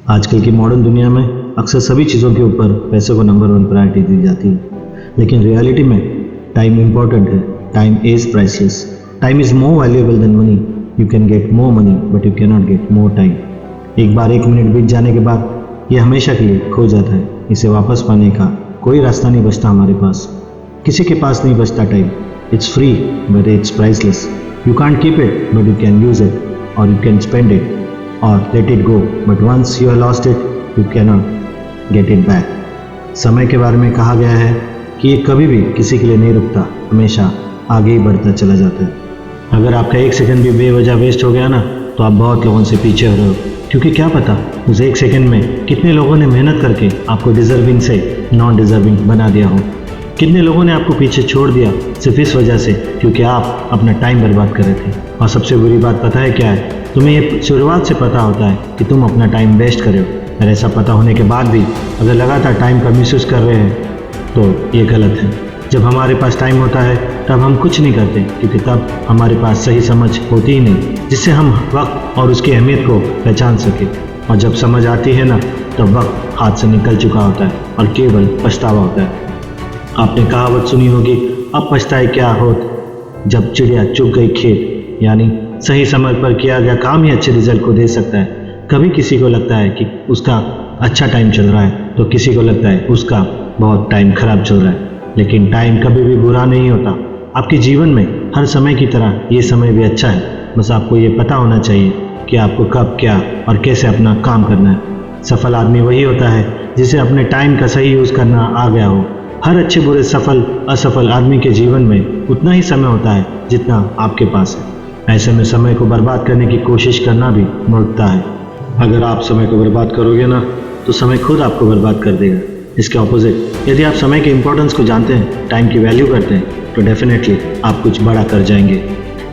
आजकल की मॉडर्न दुनिया में अक्सर सभी चीज़ों के ऊपर पैसे को नंबर वन प्रायोरिटी दी जाती है, लेकिन रियलिटी में टाइम इम्पॉर्टेंट है। Time is priceless. Time is more valuable then money. You can get more money but you can not get more time. एक बार 1 मिनट बीत जाने के बाद ये हमेशा के लिए खो जाता है। इसे वापस पाने का कोई रास्ता नहीं बचता हमारे पास। किसी के पास नहीं बचता time. It's free but it's priceless. You can't keep it but you can use it और you can spend it or let it go, but once you have lost it, you cannot get it back. समय के बारे में कहा गया है कि ये कभी भी किसी के लिए नहीं रुकता, हमेशा आगे ही बढ़ता चला जाता है। अगर आपका 1 सेकंड भी बेवजह वेस्ट हो गया ना, तो आप बहुत लोगों से पीछे हो रहे हो, क्योंकि क्या पता उस 1 सेकंड में कितने लोगों ने मेहनत करके आपको डिजर्विंग से नॉन डिजर्विंग बना दिया हो। कितने लोगों ने आपको पीछे छोड़ दिया सिर्फ इस वजह से क्योंकि आप अपना टाइम बर्बाद कर रहे थे। और सबसे बुरी बात पता है क्या है? तुम्हें ये शुरुआत से पता होता है कि तुम अपना टाइम वेस्ट कर रहे हो, और ऐसा पता होने के बाद भी अगर लगातार टाइम का मिसयूज़ कर रहे हैं तो ये गलत है। जब हमारे पास टाइम होता है तब हम कुछ नहीं करते, क्योंकि तब हमारे पास सही समझ होती ही नहीं जिससे हम वक्त और उसकी अहमियत को पहचान सके। और जब समझ आती है ना, तब वक्त हाथ से निकल चुका होता है और केवल पछतावा होता है। आपने कहावत सुनी होगी, अब पछताए क्या होत जब चिड़िया चुग गई खेत। यानी सही समय पर किया गया काम ही अच्छे रिजल्ट को दे सकता है। कभी किसी को लगता है कि उसका अच्छा टाइम चल रहा है, तो किसी को लगता है उसका बहुत टाइम खराब चल रहा है। लेकिन टाइम कभी भी बुरा नहीं होता। आपके जीवन में हर समय की तरह ये समय भी अच्छा है। बस आपको ये पता होना चाहिए कि आपको कब, क्या और कैसे अपना काम करना है। सफल आदमी वही होता है जिसे अपने टाइम का सही यूज़ करना आ गया हो। हर अच्छे बुरे सफल असफल आदमी के जीवन में उतना ही समय होता है जितना आपके पास है। ऐसे में समय को बर्बाद करने की कोशिश करना भी मूर्खता है। अगर आप समय को बर्बाद करोगे ना, तो समय खुद आपको बर्बाद कर देगा। इसके ऑपोजिट, यदि आप समय के इम्पोर्टेंस को जानते हैं, टाइम की वैल्यू करते हैं, तो डेफिनेटली आप कुछ बड़ा कर जाएंगे।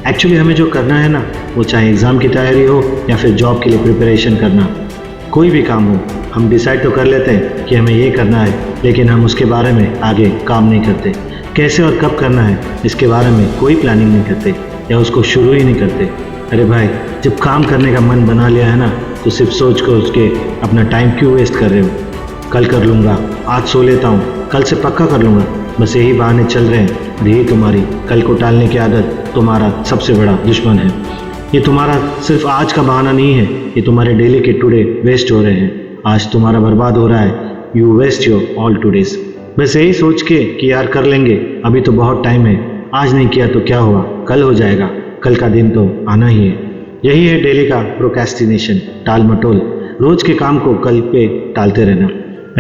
एक्चुअली हमें जो करना है ना, वो चाहे एग्ज़ाम की तैयारी हो या फिर जॉब के लिए प्रिपरेशन करना, कोई भी काम हो, हम डिसाइड तो कर लेते हैं कि हमें ये करना है, लेकिन हम उसके बारे में आगे काम नहीं करते। कैसे और कब करना है, इसके बारे में कोई प्लानिंग नहीं करते या उसको शुरू ही नहीं करते। अरे भाई, जब काम करने का मन बना लिया है ना, तो सिर्फ सोच कर उसके अपना टाइम क्यों वेस्ट कर रहे हो? कल कर लूँगा, आज सो लेता हूँ, कल से पक्का कर लूँगा, बस यही बहाने चल रहे हैं। और यही तुम्हारी कल को टालने की आदत तुम्हारा सबसे बड़ा दुश्मन है। ये तुम्हारा सिर्फ आज का बहाना नहीं है, ये तुम्हारे डेली के टुडे वेस्ट हो रहे हैं। आज तुम्हारा बर्बाद हो रहा है। You waste your all todays. बस यही सोच के कि यार कर लेंगे, अभी तो बहुत टाइम है, आज नहीं किया तो क्या हुआ, कल हो जाएगा, कल का दिन तो आना ही है। यही है डेली का प्रोक्रेस्टिनेशन, टाल मटोल। रोज के काम को कल पे टालते रहना।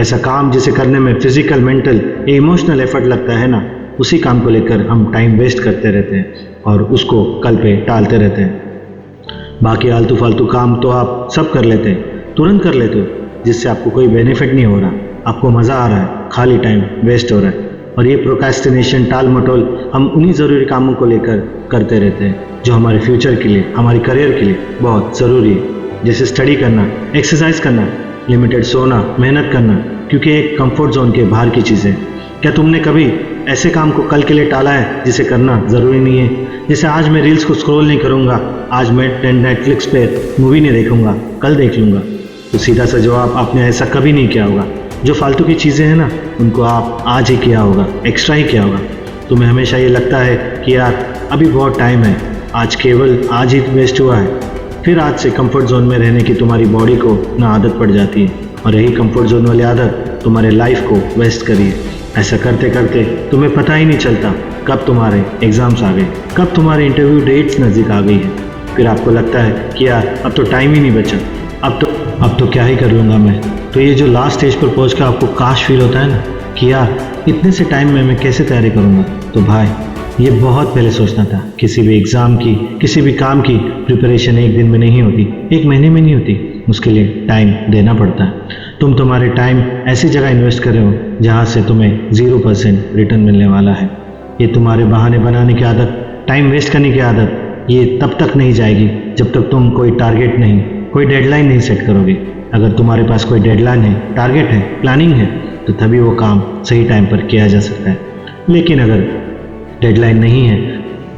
ऐसा काम जिसे करने में फिजिकल, मेंटल या इमोशनल एफर्ट लगता है ना, उसी काम को लेकर हम टाइम वेस्ट करते रहते हैं और उसको कल पे टालते रहते हैं। बाकी आलतू फालतू काम तो आप सब कर लेते हैं, तुरंत कर लेते हो, जिससे आपको कोई बेनिफिट नहीं हो रहा, आपको मज़ा आ रहा है, खाली टाइम वेस्ट हो रहा है। और ये प्रोक्रेस्टिनेशन, टाल मटोल हम उन्हीं ज़रूरी कामों को लेकर करते रहते हैं जो हमारे फ्यूचर के लिए, हमारे करियर के लिए बहुत ज़रूरी है। जैसे स्टडी करना, एक्सरसाइज करना, लिमिटेड सोना, मेहनत करना, क्योंकि एक कंफर्ट जोन के बाहर की चीज़ें। क्या तुमने कभी ऐसे काम को कल के लिए टाला है जिसे करना ज़रूरी नहीं है? जैसे आज मैं रील्स को स्क्रॉल नहीं करूँगा, आज मैं नेटफ्लिक्स पे मूवी नहीं देखूँगा, कल देख लूँगा। तो सीधा सा जवाब, आपने ऐसा कभी नहीं किया होगा। जो फालतू की चीज़ें हैं ना, उनको आप आज ही किया होगा, एक्स्ट्रा ही किया होगा। तुम्हें हमेशा ये लगता है कि यार अभी बहुत टाइम है, आज केवल आज ही वेस्ट हुआ है। फिर आज से कंफर्ट जोन में रहने की तुम्हारी बॉडी को ना आदत पड़ जाती है, और यही कंफर्ट जोन वाली आदत तुम्हारे लाइफ को वेस्ट करी है। ऐसा करते करते तुम्हें पता ही नहीं चलता कब तुम्हारे एग्ज़ाम्स आ गए, कब तुम्हारे इंटरव्यू डेट्स नज़दीक आ गई है। फिर आपको लगता है कि यार अब तो टाइम ही नहीं बचा, अब तो क्या ही कर लूँगा मैं। तो ये जो लास्ट स्टेज पर पहुँच कर आपको काश फील होता है ना कि यार इतने से टाइम में मैं कैसे तैयारी करूँगा, तो भाई ये बहुत पहले सोचना था। किसी भी एग्ज़ाम की, किसी भी काम की प्रिपरेशन 1 दिन में नहीं होती, 1 महीने में नहीं होती, उसके लिए टाइम देना पड़ता है। तुम तुम्हारे टाइम ऐसी जगह इन्वेस्ट कर रहे हो जहाँ से तुम्हें 0% रिटर्न मिलने वाला है। ये तुम्हारे बहाने बनाने की आदत, टाइम वेस्ट करने की आदत, ये तब तक नहीं जाएगी जब तक तुम कोई टारगेट नहीं, कोई डेडलाइन नहीं सेट करोगे। अगर तुम्हारे पास कोई डेडलाइन है, टारगेट है, प्लानिंग है, तो तभी वो काम सही टाइम पर किया जा सकता है। लेकिन अगर डेडलाइन नहीं है,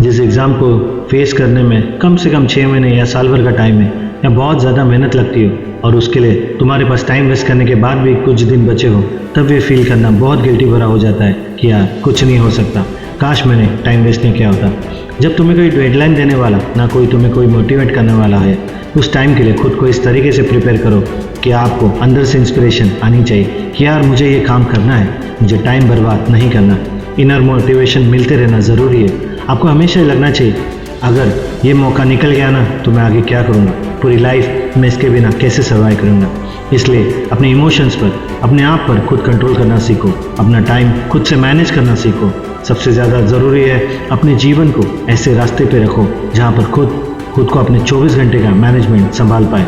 जिस एग्ज़ाम को फेस करने में कम से कम 6 महीने या साल भर का टाइम है, या बहुत ज़्यादा मेहनत लगती हो, और उसके लिए तुम्हारे पास टाइम वेस्ट करने के बाद भी कुछ दिन बचे हो, तब ये फील करना बहुत गिल्टी भरा हो जाता है कि यार कुछ नहीं हो सकता, काश मैंने टाइम वेस्ट नहीं किया होता। जब तुम्हें कोई डेडलाइन देने वाला ना कोई तुम्हें कोई मोटिवेट करने वाला है, उस टाइम के लिए खुद को इस तरीके से प्रिपेयर करो कि आपको अंदर से इंस्पिरेशन आनी चाहिए कि यार मुझे ये काम करना है, मुझे टाइम बर्बाद नहीं करना। इनर मोटिवेशन मिलते रहना ज़रूरी है। आपको हमेशा ही लगना चाहिए अगर ये मौका निकल गया ना तो मैं आगे क्या करूँगा, पूरी लाइफ मैं इसके बिना कैसे सर्वाइव करूँगा। इसलिए अपने इमोशंस पर, अपने आप पर खुद कंट्रोल करना सीखो, अपना टाइम खुद से मैनेज करना सीखो। सबसे ज़्यादा ज़रूरी है अपने जीवन को ऐसे रास्ते पे रखो जहाँ पर खुद को अपने 24 घंटे का मैनेजमेंट संभाल पाए।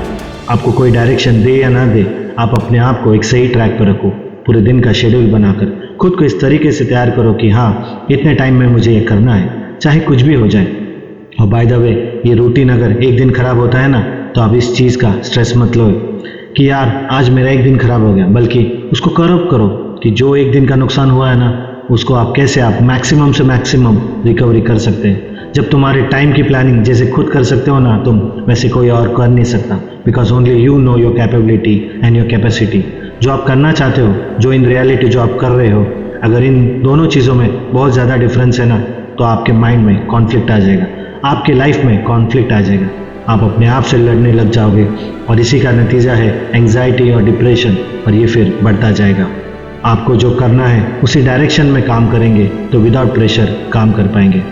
आपको कोई डायरेक्शन दे या ना दे, आप अपने आप को एक सही ट्रैक पर रखो। पूरे दिन का शेड्यूल बनाकर खुद को इस तरीके से तैयार करो कि हाँ इतने टाइम में मुझे ये करना है, चाहे कुछ भी हो जाए। और बाय द वे, ये रूटीन अगर एक दिन खराब होता है ना तो आप इस चीज़ का स्ट्रेस मत लो कि यार आज मेरा एक दिन खराब हो गया, बल्कि उसको करब करो कि जो एक दिन का नुकसान हुआ है ना उसको आप कैसे आप मैक्सिमम से मैक्सिमम रिकवरी कर सकते हैं। जब तुम्हारे टाइम की प्लानिंग जैसे खुद कर सकते हो ना तुम, वैसे कोई और कर नहीं सकता, because only you know your capability and your capacity. जो आप करना चाहते हो, जो इन रियलिटी जो आप कर रहे हो, अगर इन दोनों चीज़ों में बहुत ज़्यादा डिफरेंस है ना तो आपके माइंड में कॉन्फ्लिक्ट आ जाएगा, आपके लाइफ में कॉन्फ्लिक्ट आ जाएगा, आप अपने आप से लड़ने लग जाओगे और इसी का नतीजा है एंग्जाइटी और डिप्रेशन, और ये फिर बढ़ता जाएगा। आपको जो करना है उसी डायरेक्शन में काम करेंगे तो विदाउट प्रेशर काम कर पाएंगे।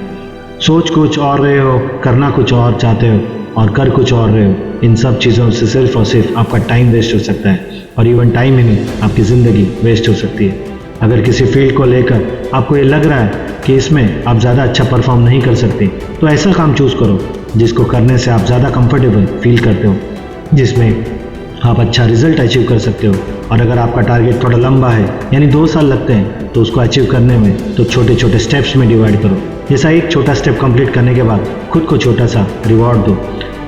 सोच कुछ और रहे हो, करना कुछ और चाहते हो और कर कुछ और रहे हो, इन सब चीज़ों से सिर्फ और सिर्फ आपका टाइम वेस्ट हो सकता है, और इवन टाइम ही नहीं आपकी ज़िंदगी वेस्ट हो सकती है। अगर किसी फील्ड को लेकर आपको ये लग रहा है कि इसमें आप ज़्यादा अच्छा परफॉर्म नहीं कर सकते, तो ऐसा काम चूज़ करो जिसको करने से आप ज़्यादा कंफर्टेबल फील करते हो, जिसमें आप अच्छा रिजल्ट अचीव कर सकते हो। और अगर आपका टारगेट थोड़ा लंबा है, यानी 2 साल लगते हैं, तो उसको अचीव करने में तो छोटे छोटे स्टेप्स में डिवाइड करो। जैसा एक छोटा स्टेप कंप्लीट करने के बाद खुद को छोटा सा रिवॉर्ड दो।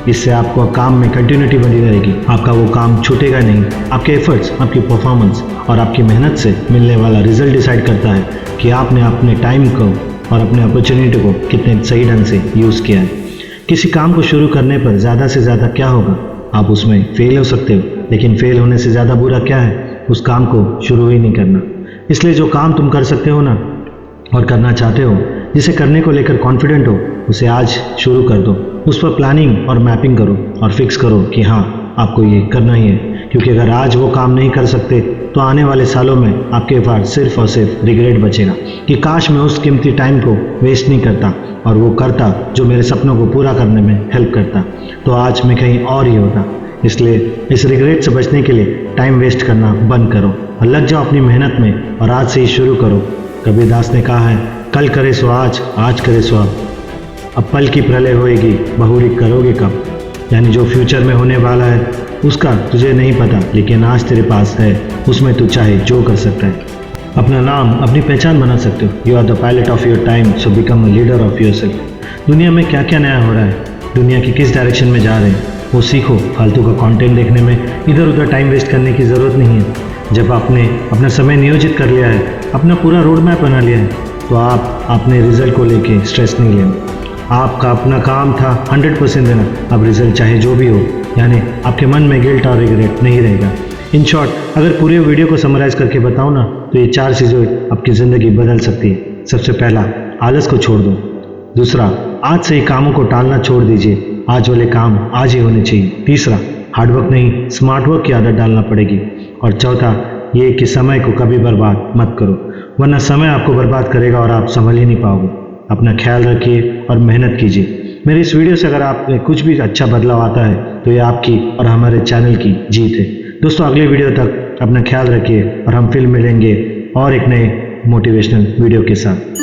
इससे आपको काम में कंटिन्यूटी बनी रहेगी, आपका वो काम छूटेगा नहीं। आपके एफर्ट्स, आपकी परफॉर्मेंस और आपकी मेहनत से मिलने वाला रिजल्ट डिसाइड करता है कि आपने अपने टाइम को और अपने अपॉर्चुनिटी को कितने सही ढंग से यूज़ किया है। किसी काम को शुरू करने पर ज़्यादा से ज़्यादा क्या होगा, आप उसमें फेल हो सकते हो, लेकिन फेल होने से ज़्यादा बुरा क्या है, उस काम को शुरू ही नहीं करना। इसलिए जो काम तुम कर सकते हो ना और करना चाहते हो, जिसे करने को लेकर कॉन्फिडेंट हो, उसे आज शुरू कर दो। उस पर प्लानिंग और मैपिंग करो और फिक्स करो कि हाँ आपको ये करना ही है, क्योंकि अगर आज वो काम नहीं कर सकते तो आने वाले सालों में आपके पास सिर्फ और सिर्फ रिग्रेट बचेगा कि काश मैं उस कीमती टाइम को वेस्ट नहीं करता और वो करता जो मेरे सपनों को पूरा करने में हेल्प करता, तो आज मैं कहीं और ही होता। इसलिए इस रिग्रेट से बचने के लिए टाइम वेस्ट करना बंद करो और लग जाओ अपनी मेहनत में, और आज से ही शुरू करो। कबीरदास ने कहा है, कल करे सो आज, आज करे सो अब पल की प्रलय होएगी, बहुरी करोगे कब। यानी जो फ्यूचर में होने वाला है उसका तुझे नहीं पता, लेकिन आज तेरे पास है, उसमें तू चाहे जो कर सकता है। अपना नाम, अपनी पहचान बना सकते हो। You are the pilot of your time, so become a leader of yourself. दुनिया में क्या क्या नया हो रहा है, दुनिया की किस डायरेक्शन में जा रहे हैं, वो सीखो। फालतू का कंटेंट देखने में इधर उधर टाइम वेस्ट करने की ज़रूरत नहीं है। जब आपने अपना समय नियोजित कर लिया है, अपना पूरा रोड मैप बना लिया है, तो आप अपने रिजल्ट को लेके स्ट्रेस नहीं लेना। आपका अपना काम था 100% देना, अब रिजल्ट चाहे जो भी हो, यानी आपके मन में गिल्ट और रिग्रेट नहीं रहेगा। इन शॉर्ट, अगर पूरे वीडियो को समराइज करके बताऊँ ना तो ये 4 चीज़ें आपकी ज़िंदगी बदल सकती है। सबसे पहला, आलस को छोड़ दो। दूसरा, आज से ही कामों को टालना छोड़ दीजिए, आज वाले काम आज ही होने चाहिए। तीसरा, हार्डवर्क नहीं स्मार्ट वर्क की आदत डालना पड़ेगी। और चौथा ये कि समय को कभी बर्बाद मत करो, वरना समय आपको बर्बाद करेगा और आप संभल ही नहीं पाओगे। अपना ख्याल रखिए और मेहनत कीजिए। मेरे इस वीडियो से अगर आप में कुछ भी अच्छा बदलाव आता है तो ये आपकी और हमारे चैनल की जीत है। दोस्तों, अगले वीडियो तक अपना ख्याल रखिए और हम फिर मिलेंगे और एक नए मोटिवेशनल वीडियो के साथ।